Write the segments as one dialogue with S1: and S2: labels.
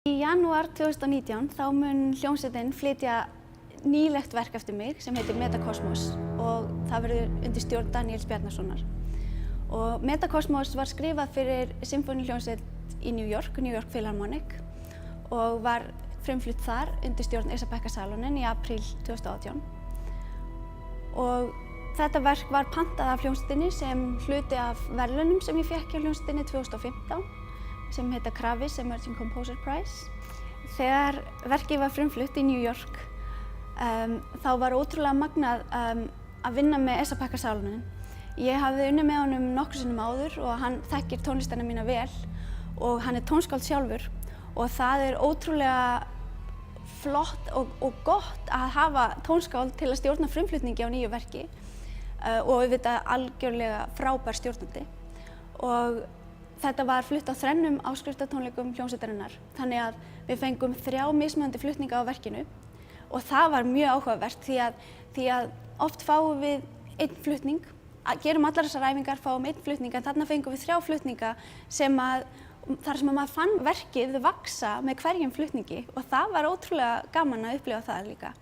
S1: Í janúar 2019 þá mun hljómsveitin flytja nýlegt verk eftir mig sem heitir Metakosmos og það verður undir stjórn Daníels Bjarnasonar. Og Metakosmos var skrifað fyrir symfóníuhljómsveit í New York Philharmonic og var frumflutt þar undir stjórn Esa-Pekka Salonen í apríl 2018. Og þetta verk var pantað af hljómsveitinni sem hluti af verðlaunum sem ég fékk hjá hljómsveitinni 2015. Sem heita Kravis Emerging Composer Prize. Þegar verkið var frumflutt í New York þá var ótrúlega magnað að vinna með Esa-Pekka Salonen. Ég hafði unnið með honum nokkrum sinnum áður og hann þekkir tónlistina mína vel og hann er tónskáld sjálfur og það er ótrúlega flott og gott að hafa tónskáld til að stjórna frumflutningi á nýju verki og auðvitað algjörlega frábær stjórnandi. Og þetta var flutt á 3 áskriftartónleikum hljómsveitarinnar, þannig að við fengum 3 mismunandi flutninga á verkinu og það var mjög áhugavert því að oft fáum við 1 flutning, gerum allar þessar æfingar, fáum 1 flutning en þarna fengum við 3 flutninga þar sem maður fann verkið vaxa með hverjum flutningi og það var ótrúlega gaman að upplifa það líka.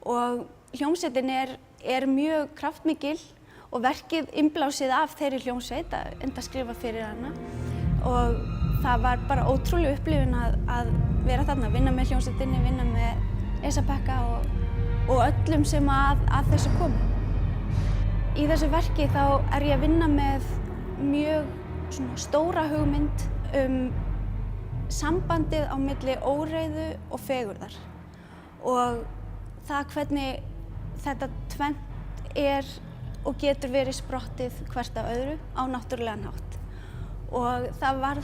S1: Og hljómsveitin er mjög kraftmikil og verkið innblásið af þeirri hljómsveit enda skrifa fyrir hana og það var bara ótrúleg upplifun að vera þarna, vinna með hljómsveitinni, vinna með Esa-Pekka og öllum sem að þessu komu. Í þessu verki þá er ég að vinna með mjög stóra hugmynd sambandið á milli óreiðu og fegurðar og það hvernig þetta tvennt er og getur verið sprottið hvert af öðru á náttúrulegan hátt. Og það var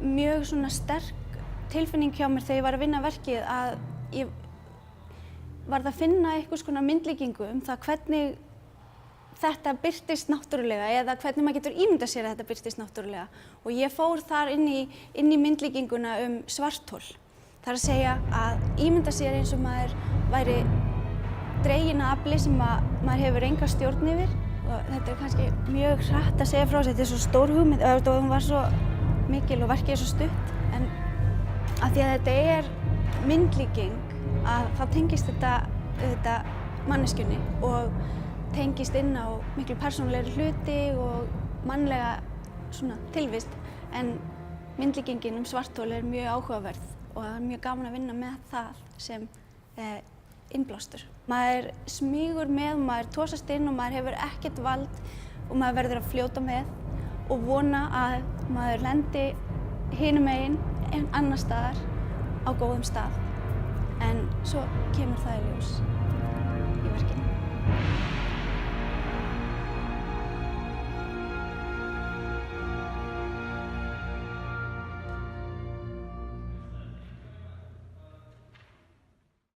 S1: mjög sterk tilfinning hjá mér þegar ég var að vinna verkið að ég varð að finna einhvers konar myndlíkingu það hvernig þetta birtist náttúrulega eða hvernig maður getur ímyndað sér að þetta birtist náttúrulega. Og ég fór þar inn í myndlíkinguna svarthol. Það er að segja að ímynda sér eins og maður væri dregin að afli sem maður hefur enga stjórn yfir og þetta er kannski mjög hratt að segja frá þessu, þetta er svo stór hugmynd og hún var svo mikil og verkið er svo stutt en af því að þetta er myndlíking að þá tengist þetta manneskjunni og tengist inn á miklu persónulegri hluti og mannlega tilvist en myndlíkingin svarthol er mjög áhugaverð og það er mjög gaman að vinna með það sem innblástur. Maður smýgur með, maður tosast inn og maður hefur ekkert vald og maður verður að fljóta með og vona að maður lendi hinum megin annars staðar á góðum stað en svo kemur það í ljós.